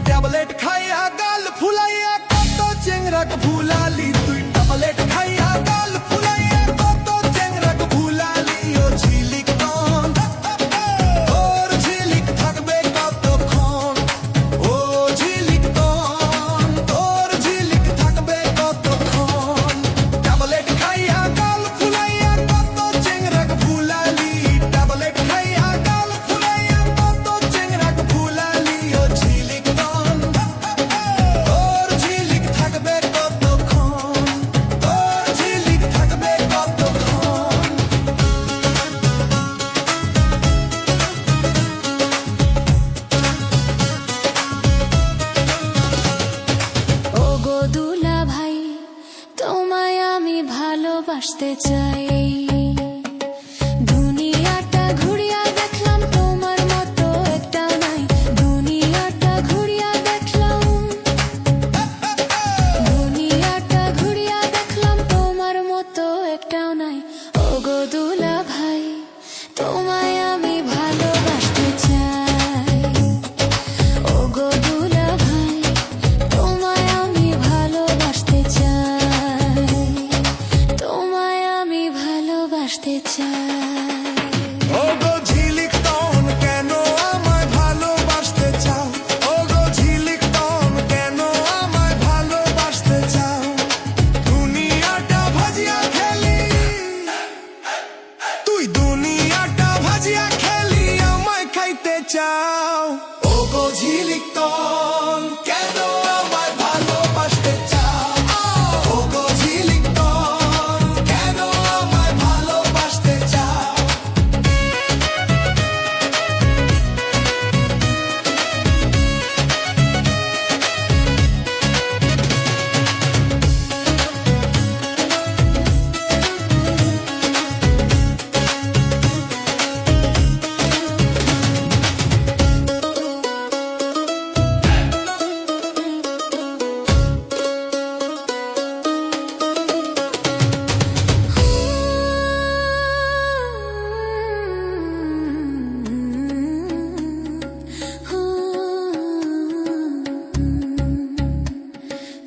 Tablet খাইয়া গাল ফুলাইয়া কত চেংরাক ভুলালি, তুই ট্যাবলেট খাইয়া গাল ফুলাইয়া কত চেংরাক ভুলালি। ও ঝিলিক তন তোর ঝিলিক থাকবে কতক্ষণ, ও ঝিলিক তন তোর ঝিলিক থাকবে কতক্ষণ। ট্যাবলেট খাইয়া গাল ফুলাইয়া কত চেংরাক ভুলালি, ট্যাবলেট খাইয়া গাল ফুলাইয়া কত চেংরাক ভুলালি। ও ঝিলিক তন তোর ঝিলিক থাকবে কতক্ষণ, তোর ঝিলিক থাকবে কতক্ষণ। ওগো দুলা ভাই, তোমায় আমি ভালোবাসতে চাই। দুনিয়াটা ঘুরিয়া দেখলাম, তোমার মতো একটা নাই। দুনিয়াটা ঘুরিয়া দেখলাম, দুনিয়াটা ঘুরিয়া দেখলাম, তোমার মতো একটাও নাই। ওগো দুলা ভাই, তোমায় আমি ভালোবাসতে চাই। ওগো দুলা ভাই, তোমায় আমি ভালোবাসতে চাই, তোমায় আমি ভালোবাসতে চাই। ওগো ঝিলিক তন কেন আমায় ভালোবাসতে চাও, ওগো ঝিলিক তন কেন আমায় ভালোবাসতে চাও। দুনিয়াটা ভাজিয়া খেলি, তুই দুনিয়াটা ভাজিয়া খেলি আমায় খাইতে চাও। ওগো ঝিলিক তন কেন আমায় ভালোবাসতে চাও, ওগো ঝিলিক তন কেন আমায় ভালোবাসতে চাও।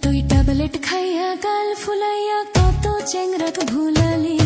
তুই ট্যাবলেট খাইয়া গাল ফুলাইয়া কত চেংরাক ভুলালি।